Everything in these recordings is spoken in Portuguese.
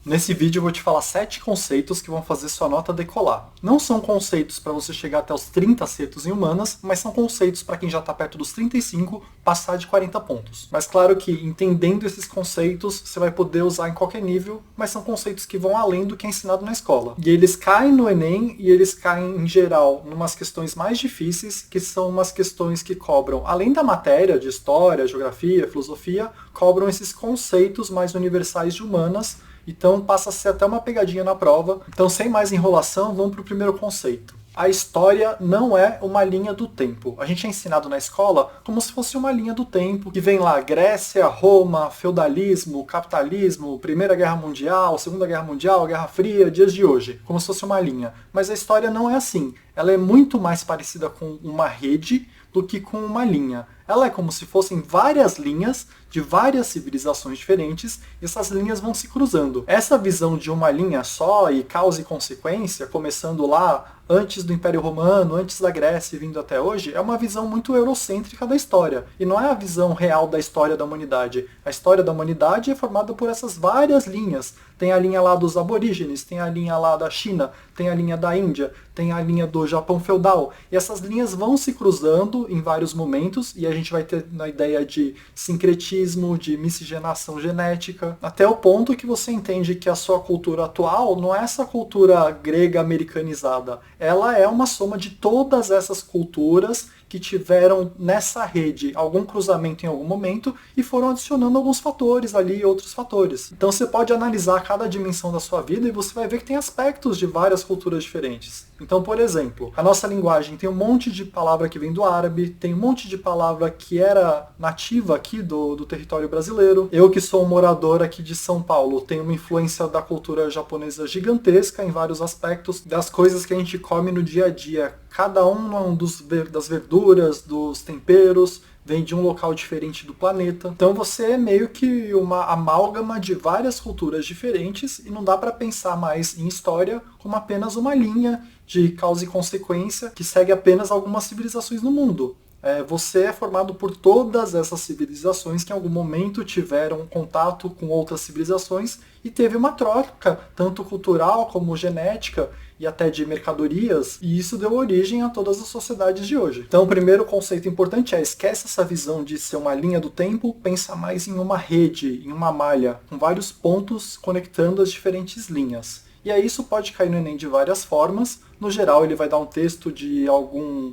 Nesse vídeo eu vou te falar 7 conceitos que vão fazer sua nota decolar. Não são conceitos para você chegar até os 30 acertos em humanas, mas são conceitos para quem já está perto dos 35 passar de 40 pontos. Mas claro que entendendo esses conceitos você vai poder usar em qualquer nível, mas são conceitos que vão além do que é ensinado na escola. E eles caem no Enem e eles caem em geral em umas questões mais difíceis, que são umas questões que cobram, além da matéria de história, geografia, filosofia, cobram esses conceitos mais universais de humanas. Então passa a ser até uma pegadinha na prova. Então, sem mais enrolação, vamos para o primeiro conceito. A história não é uma linha do tempo. A gente é ensinado na escola como se fosse uma linha do tempo, que vem lá Grécia, Roma, feudalismo, capitalismo, Primeira Guerra Mundial, Segunda Guerra Mundial, Guerra Fria, dias de hoje, como se fosse uma linha. Mas a história não é assim. Ela é muito mais parecida com uma rede do que com uma linha. Ela é como se fossem várias linhas de várias civilizações diferentes e essas linhas vão se cruzando. Essa visão de uma linha só e causa e consequência, começando lá antes do Império Romano, antes da Grécia e vindo até hoje, é uma visão muito eurocêntrica da história. E não é a visão real da história da humanidade. A história da humanidade é formada por essas várias linhas. Tem a linha lá dos aborígenes, tem a linha lá da China, tem a linha da Índia, tem a linha do Japão feudal. E essas linhas vão se cruzando em vários momentos e a gente vai ter na ideia de sincretismo, de miscigenação genética, até o ponto que você entende que a sua cultura atual não é essa cultura grega americanizada. Ela é uma soma de todas essas culturas que tiveram nessa rede algum cruzamento em algum momento e foram adicionando alguns fatores ali e outros fatores. Então você pode analisar cada dimensão da sua vida e você vai ver que tem aspectos de várias culturas diferentes. Então, por exemplo, a nossa linguagem tem um monte de palavra que vem do árabe, tem um monte de palavra que era nativa aqui do território brasileiro. Eu que sou um morador aqui de São Paulo, tenho uma influência da cultura japonesa gigantesca em vários aspectos, das coisas que a gente come no dia a dia. Cada um das verduras, dos temperos, vem de um local diferente do planeta. Então você é meio que uma amálgama de várias culturas diferentes e não dá para pensar mais em história como apenas uma linha de causa e consequência que segue apenas algumas civilizações no mundo. Você é formado por todas essas civilizações que em algum momento tiveram contato com outras civilizações e teve uma troca, tanto cultural como genética e até de mercadorias, e isso deu origem a todas as sociedades de hoje. Então o primeiro conceito importante é: esquece essa visão de ser uma linha do tempo, pensa mais em uma rede, em uma malha, com vários pontos conectando as diferentes linhas. E aí isso pode cair no Enem de várias formas. No geral, ele vai dar um texto de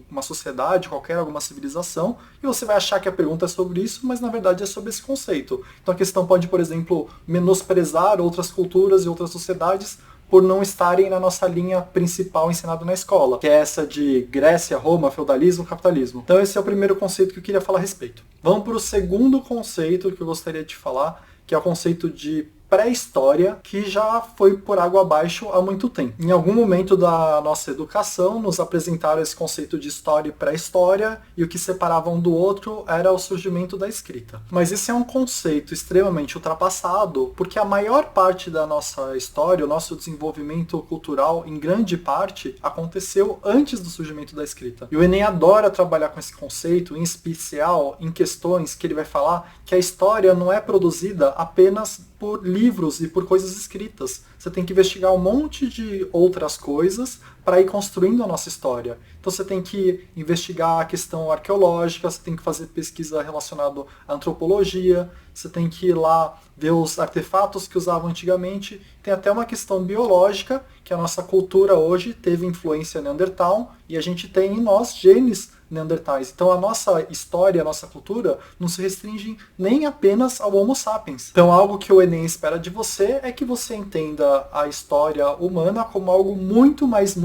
uma sociedade, alguma civilização, e você vai achar que a pergunta é sobre isso, mas na verdade é sobre esse conceito. Então a questão pode, por exemplo, menosprezar outras culturas e outras sociedades por não estarem na nossa linha principal ensinada na escola, que é essa de Grécia, Roma, feudalismo, capitalismo. Então esse é o primeiro conceito que eu queria falar a respeito. Vamos para o segundo conceito que eu gostaria de falar, que é o conceito de pré-história, que já foi por água abaixo há muito tempo. Em algum momento da nossa educação, nos apresentaram esse conceito de história e pré-história, e o que separava um do outro era o surgimento da escrita. Mas esse é um conceito extremamente ultrapassado, porque a maior parte da nossa história, o nosso desenvolvimento cultural, em grande parte, aconteceu antes do surgimento da escrita. E o Enem adora trabalhar com esse conceito, em especial em questões que ele vai falar que a história não é produzida apenas por livros e por coisas escritas. Você tem que investigar um monte de outras coisas para ir construindo a nossa história. Então você tem que investigar a questão arqueológica, você tem que fazer pesquisa relacionada à antropologia, você tem que ir lá ver os artefatos que usavam antigamente. Tem até uma questão biológica, que a nossa cultura hoje teve influência neandertal, e a gente tem em nós genes neandertais. Então a nossa história, a nossa cultura não se restringe nem apenas ao Homo sapiens. Então algo que o Enem espera de você é que você entenda a história humana como algo muito mais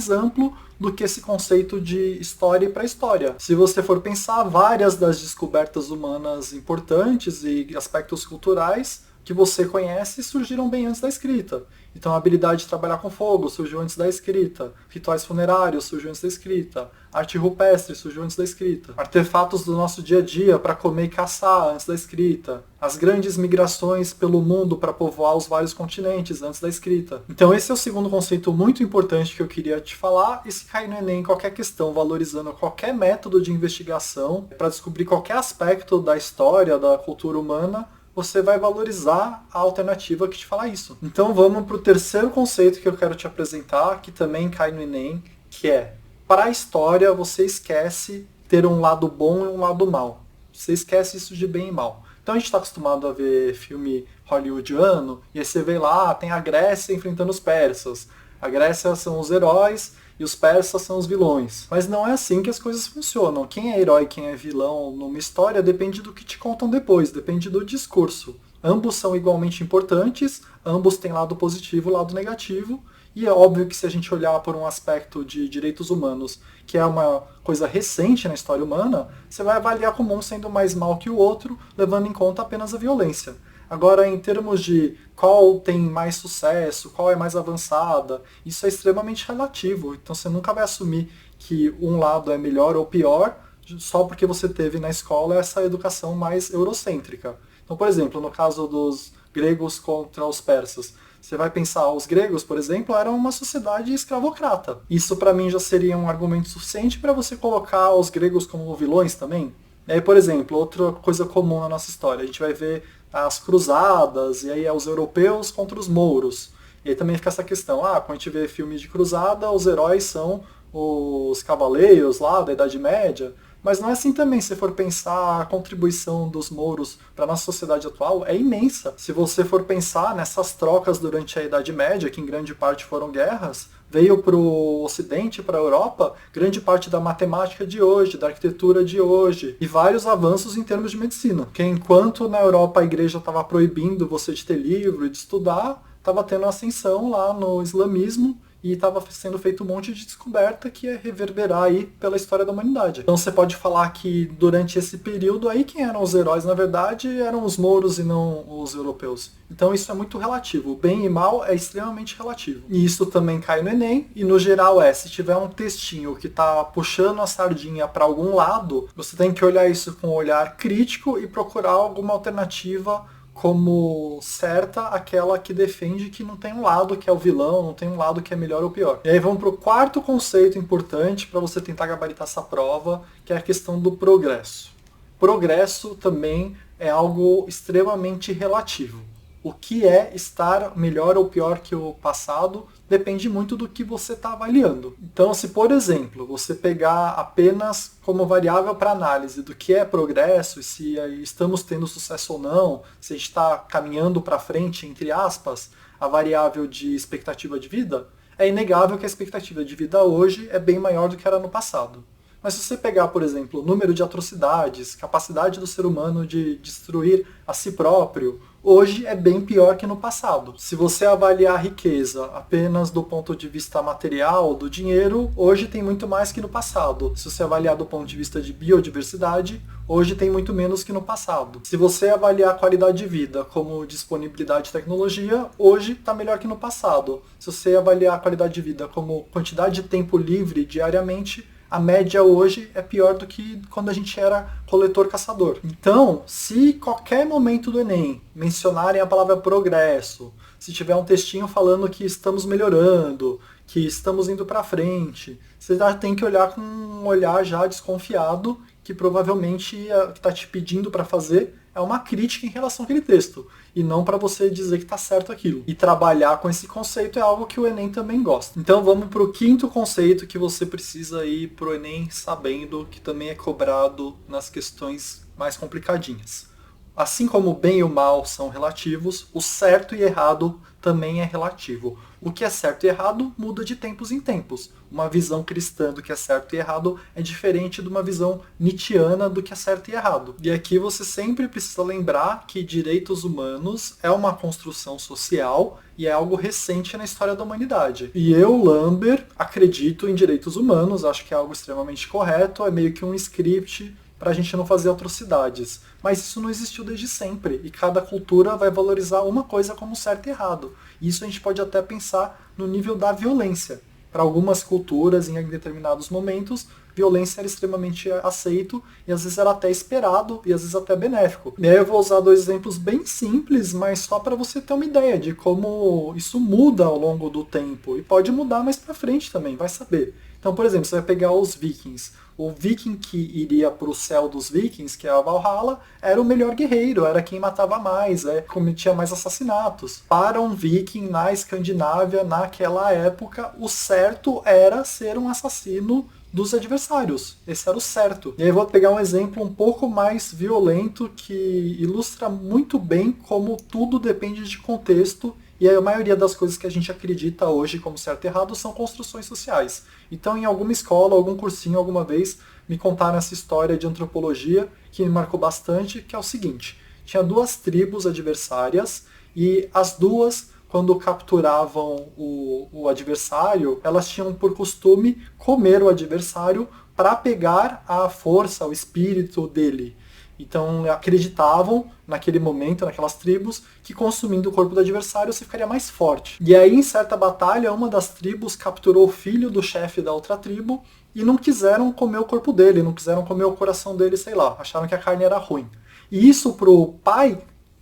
amplo do que esse conceito de história e pré-história. Se você for pensar, várias das descobertas humanas importantes e aspectos culturais que você conhece surgiram bem antes da escrita. Então a habilidade de trabalhar com fogo surgiu antes da escrita, rituais funerários surgiu antes da escrita, arte rupestre surgiu antes da escrita, artefatos do nosso dia a dia para comer e caçar antes da escrita, as grandes migrações pelo mundo para povoar os vários continentes antes da escrita. Então esse é o segundo conceito muito importante que eu queria te falar, e se cair no Enem qualquer questão valorizando qualquer método de investigação para descobrir qualquer aspecto da história, da cultura humana, você vai valorizar a alternativa que te fala isso. Então vamos para o terceiro conceito que eu quero te apresentar, que também cai no Enem, que é, para a história você esquece ter um lado bom e um lado mal. Você esquece isso de bem e mal. Então a gente está acostumado a ver filme hollywoodiano, e aí você vê lá, tem a Grécia enfrentando os persas. A Grécia são os heróis e os persas são os vilões. Mas não é assim que as coisas funcionam. Quem é herói e quem é vilão numa história depende do que te contam depois, depende do discurso. Ambos são igualmente importantes, ambos têm lado positivo e lado negativo, e é óbvio que se a gente olhar por um aspecto de direitos humanos, que é uma coisa recente na história humana, você vai avaliar como um sendo mais mal que o outro, levando em conta apenas a violência. Agora, em termos de qual tem mais sucesso, qual é mais avançada, isso é extremamente relativo. Então você nunca vai assumir que um lado é melhor ou pior só porque você teve na escola essa educação mais eurocêntrica. Então, por exemplo, no caso dos gregos contra os persas, você vai pensar, os gregos, por exemplo, eram uma sociedade escravocrata. Isso para mim já seria um argumento suficiente para você colocar os gregos como vilões também. E aí, por exemplo, outra coisa comum na nossa história, a gente vai ver as cruzadas, e aí é os europeus contra os mouros. E aí também fica essa questão, quando a gente vê filme de cruzada, os heróis são os cavaleiros lá da Idade Média, mas não é assim também, se for pensar a contribuição dos mouros para a nossa sociedade atual é imensa. Se você for pensar nessas trocas durante a Idade Média, que em grande parte foram guerras, veio para o Ocidente, para a Europa, grande parte da matemática de hoje, da arquitetura de hoje, e vários avanços em termos de medicina. Porque enquanto na Europa a igreja estava proibindo você de ter livro e de estudar, estava tendo ascensão lá no islamismo, e estava sendo feito um monte de descoberta que ia reverberar aí pela história da humanidade. Então você pode falar que durante esse período aí quem eram os heróis na verdade eram os mouros e não os europeus. Então isso é muito relativo. O bem e mal é extremamente relativo. E isso também cai no Enem e no geral se tiver um textinho que está puxando a sardinha para algum lado, você tem que olhar isso com um olhar crítico e procurar alguma alternativa como certa aquela que defende que não tem um lado que é o vilão, não tem um lado que é melhor ou pior. E aí vamos para o quarto conceito importante para você tentar gabaritar essa prova, que é a questão do progresso. Progresso também é algo extremamente relativo. O que é estar melhor ou pior que o passado depende muito do que você está avaliando. Então, se por exemplo, você pegar apenas como variável para análise do que é progresso e se estamos tendo sucesso ou não, se a gente está caminhando para frente, entre aspas, a variável de expectativa de vida, é inegável que a expectativa de vida hoje é bem maior do que era no passado. Mas se você pegar, por exemplo, o número de atrocidades, capacidade do ser humano de destruir a si próprio, hoje é bem pior que no passado. Se você avaliar a riqueza apenas do ponto de vista material, do dinheiro, hoje tem muito mais que no passado. Se você avaliar do ponto de vista de biodiversidade, hoje tem muito menos que no passado. Se você avaliar a qualidade de vida como disponibilidade de tecnologia, hoje está melhor que no passado. Se você avaliar a qualidade de vida como quantidade de tempo livre diariamente, a média hoje é pior do que quando a gente era coletor-caçador. Então, se qualquer momento do Enem mencionarem a palavra progresso, se tiver um textinho falando que estamos melhorando, que estamos indo para frente, você já tem que olhar com um olhar já desconfiado, que provavelmente o que está te pedindo para fazer é uma crítica em relação àquele texto, e não para você dizer que está certo aquilo. E trabalhar com esse conceito é algo que o Enem também gosta. Então vamos para o quinto conceito que você precisa ir para o Enem sabendo, que também é cobrado nas questões mais complicadinhas. Assim como o bem e o mal são relativos, o certo e errado também é relativo. O que é certo e errado muda de tempos em tempos. Uma visão cristã do que é certo e errado é diferente de uma visão nietzschiana do que é certo e errado. E aqui você sempre precisa lembrar que direitos humanos é uma construção social e é algo recente na história da humanidade. E eu, Lambert, acredito em direitos humanos, acho que é algo extremamente correto, é meio que um script para a gente não fazer atrocidades. Mas isso não existiu desde sempre, e cada cultura vai valorizar uma coisa como certo e errado. Isso a gente pode até pensar no nível da violência. Para algumas culturas, em determinados momentos, violência era extremamente aceito, e às vezes era até esperado, e às vezes até benéfico. E aí eu vou usar dois exemplos bem simples, mas só para você ter uma ideia de como isso muda ao longo do tempo, e pode mudar mais para frente também, vai saber. Então, por exemplo, você vai pegar os vikings. O viking que iria para o céu dos vikings, que é a Valhalla, era o melhor guerreiro, era quem matava mais, cometia mais assassinatos. Para um viking na Escandinávia, naquela época, o certo era ser um assassino dos adversários. Esse era o certo. E aí eu vou pegar um exemplo um pouco mais violento que ilustra muito bem como tudo depende de contexto. E a maioria das coisas que a gente acredita hoje como certo e errado são construções sociais. Então, em alguma escola, algum cursinho, alguma vez, me contaram essa história de antropologia que me marcou bastante, que é o seguinte. Tinha duas tribos adversárias e as duas, quando capturavam o adversário, elas tinham por costume comer o adversário para pegar a força, o espírito dele. Então acreditavam, naquele momento, naquelas tribos, que consumindo o corpo do adversário você ficaria mais forte. E aí, em certa batalha, uma das tribos capturou o filho do chefe da outra tribo e não quiseram comer o corpo dele, não quiseram comer o coração dele, sei lá, acharam que a carne era ruim. E isso pro pai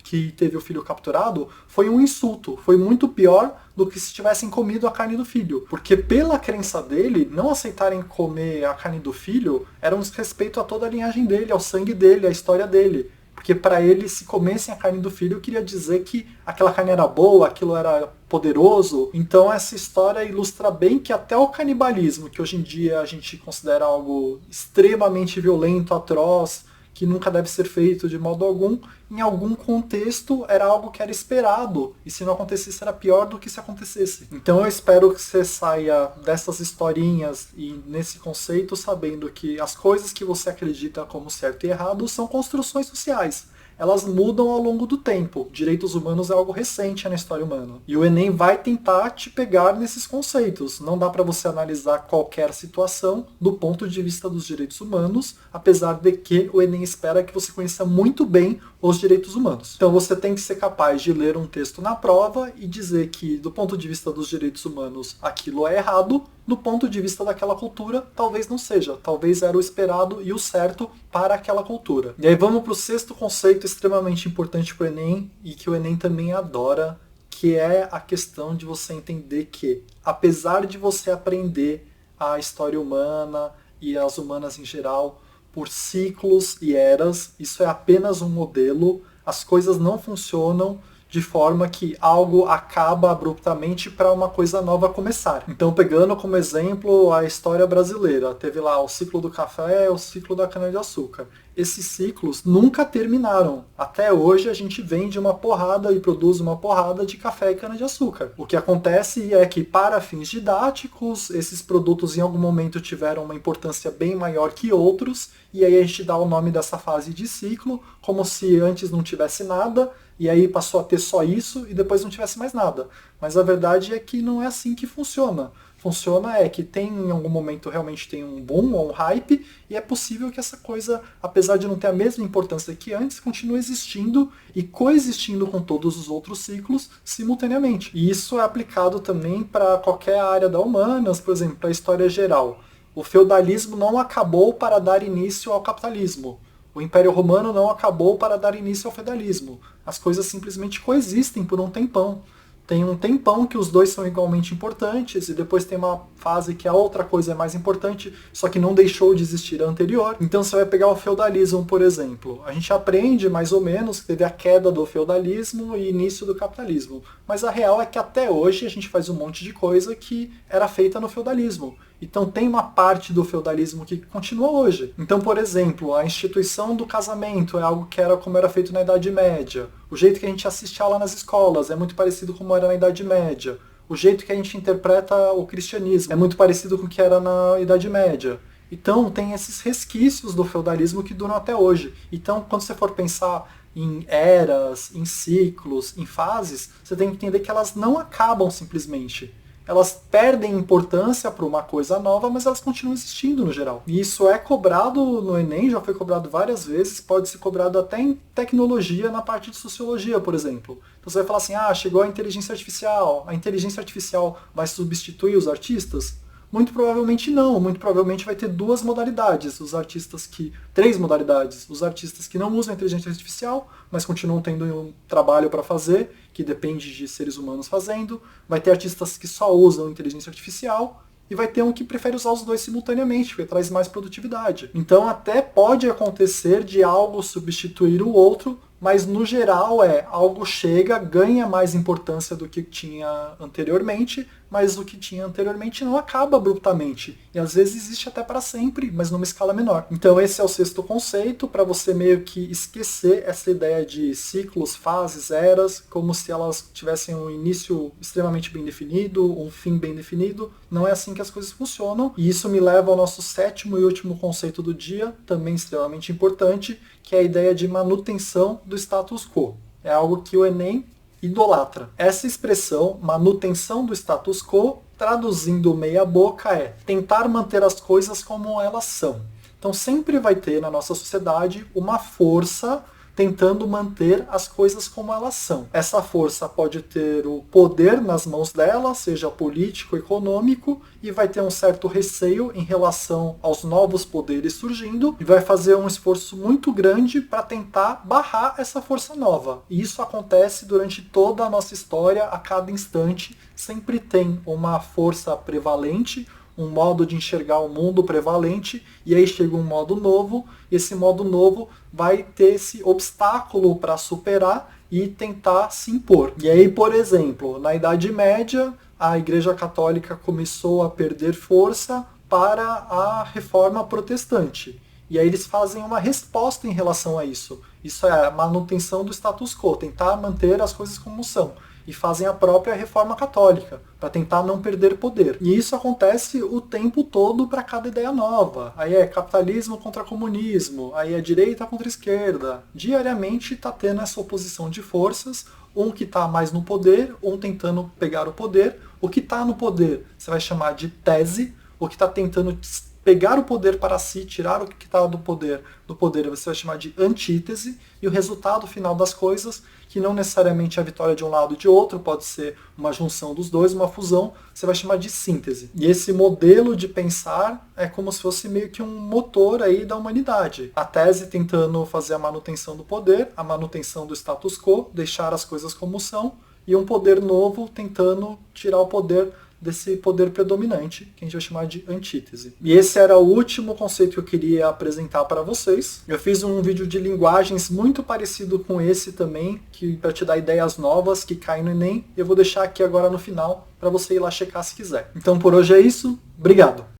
que teve o filho capturado, foi um insulto. Foi muito pior do que se tivessem comido a carne do filho. Porque pela crença dele, não aceitarem comer a carne do filho era um desrespeito a toda a linhagem dele, ao sangue dele, à história dele. Porque para ele, se comessem a carne do filho, queria dizer que aquela carne era boa, aquilo era poderoso. Então essa história ilustra bem que até o canibalismo, que hoje em dia a gente considera algo extremamente violento, atroz, que nunca deve ser feito de modo algum, em algum contexto era algo que era esperado, e se não acontecesse era pior do que se acontecesse. Então eu espero que você saia dessas historinhas e nesse conceito sabendo que as coisas que você acredita como certo e errado são construções sociais. Elas mudam ao longo do tempo. Direitos humanos é algo recente na história humana. E o Enem vai tentar te pegar nesses conceitos. Não dá para você analisar qualquer situação do ponto de vista dos direitos humanos, apesar de que o Enem espera que você conheça muito bem os direitos humanos. Então você tem que ser capaz de ler um texto na prova e dizer que, do ponto de vista dos direitos humanos, aquilo é errado, do ponto de vista daquela cultura, talvez não seja. Talvez era o esperado e o certo para aquela cultura. E aí vamos para o sexto conceito extremamente importante para o Enem e que o Enem também adora, que é a questão de você entender que, apesar de você aprender a história humana e as humanas em geral por ciclos e eras, isso é apenas um modelo, as coisas não funcionam de forma que algo acaba abruptamente para uma coisa nova começar. Então, pegando como exemplo a história brasileira, teve lá o ciclo do café, o ciclo da cana-de-açúcar. Esses ciclos nunca terminaram. Até hoje a gente vende uma porrada e produz uma porrada de café e cana-de-açúcar. O que acontece é que, para fins didáticos, esses produtos em algum momento tiveram uma importância bem maior que outros, e aí a gente dá o nome dessa fase de ciclo, como se antes não tivesse nada, e aí passou a ter só isso e depois não tivesse mais nada. Mas a verdade é que não é assim que funciona. Funciona é que tem, em algum momento realmente tem um boom ou um hype, e é possível que essa coisa, apesar de não ter a mesma importância que antes, continue existindo e coexistindo com todos os outros ciclos simultaneamente. E isso é aplicado também para qualquer área da humanas, por exemplo, para a história geral. O feudalismo não acabou para dar início ao capitalismo. O Império Romano não acabou para dar início ao feudalismo. As coisas simplesmente coexistem por um tempão. Tem um tempão que os dois são igualmente importantes, e depois tem uma fase que a outra coisa é mais importante, só que não deixou de existir a anterior. Então você vai pegar o feudalismo, por exemplo. A gente aprende mais ou menos que teve a queda do feudalismo e início do capitalismo. Mas a real é que até hoje a gente faz um monte de coisa que era feita no feudalismo. Então tem uma parte do feudalismo que continua hoje. Então, por exemplo, a instituição do casamento é algo que era como era feito na Idade Média. O jeito que a gente assiste aula nas escolas é muito parecido com como era na Idade Média. O jeito que a gente interpreta o cristianismo é muito parecido com o que era na Idade Média. Então tem esses resquícios do feudalismo que duram até hoje. Então, quando você for pensar em eras, em ciclos, em fases, você tem que entender que elas não acabam simplesmente. Elas perdem importância para uma coisa nova, mas elas continuam existindo no geral. E isso é cobrado no Enem, já foi cobrado várias vezes, pode ser cobrado até em tecnologia, na parte de sociologia, por exemplo. Então você vai falar assim, chegou a inteligência artificial vai substituir os artistas? Muito provavelmente não, muito provavelmente vai ter duas modalidades, três modalidades, os artistas que não usam a inteligência artificial, mas continuam tendo um trabalho para fazer, que depende de seres humanos fazendo, vai ter artistas que só usam inteligência artificial, e vai ter um que prefere usar os dois simultaneamente, porque traz mais produtividade. Então até pode acontecer de algo substituir o outro, mas no geral algo chega, ganha mais importância do que tinha anteriormente, mas o que tinha anteriormente não acaba abruptamente. E às vezes existe até para sempre, mas numa escala menor. Então esse é o sexto conceito, para você meio que esquecer essa ideia de ciclos, fases, eras, como se elas tivessem um início extremamente bem definido, um fim bem definido. Não é assim que as coisas funcionam. E isso me leva ao nosso sétimo e último conceito do dia, também extremamente importante, que é a ideia de manutenção do status quo. É algo que o Enem idolatra. Essa expressão, manutenção do status quo, traduzindo meia boca, é tentar manter as coisas como elas são. Então sempre vai ter na nossa sociedade uma força tentando manter as coisas como elas são. Essa força pode ter o poder nas mãos dela, seja político, econômico, e vai ter um certo receio em relação aos novos poderes surgindo, e vai fazer um esforço muito grande para tentar barrar essa força nova. E isso acontece durante toda a nossa história, a cada instante, sempre tem uma força prevalente, um modo de enxergar o mundo prevalente, e aí chega um modo novo, e esse modo novo vai ter esse obstáculo para superar e tentar se impor. E aí, por exemplo, na Idade Média, a Igreja Católica começou a perder força para a Reforma Protestante. E aí eles fazem uma resposta em relação a isso. Isso é a manutenção do status quo, tentar manter as coisas como são. E fazem a própria reforma católica, para tentar não perder poder. E isso acontece o tempo todo para cada ideia nova. Aí é capitalismo contra comunismo, aí é direita contra esquerda. Diariamente está tendo essa oposição de forças, um que está mais no poder, um tentando pegar o poder. O que está no poder você vai chamar de tese, o que está tentando pegar o poder para si, tirar o que está do poder você vai chamar de antítese, e o resultado final das coisas, que não necessariamente é a vitória de um lado ou de outro, pode ser uma junção dos dois, uma fusão, você vai chamar de síntese. E esse modelo de pensar é como se fosse meio que um motor aí da humanidade. A tese tentando fazer a manutenção do poder, a manutenção do status quo, deixar as coisas como são, e um poder novo tentando tirar o poder desse poder predominante, que a gente vai chamar de antítese. E esse era o último conceito que eu queria apresentar para vocês. Eu fiz um vídeo de linguagens muito parecido com esse também, que para te dar ideias novas que caem no Enem. Eu vou deixar aqui agora no final para você ir lá checar se quiser. Então por hoje é isso. Obrigado!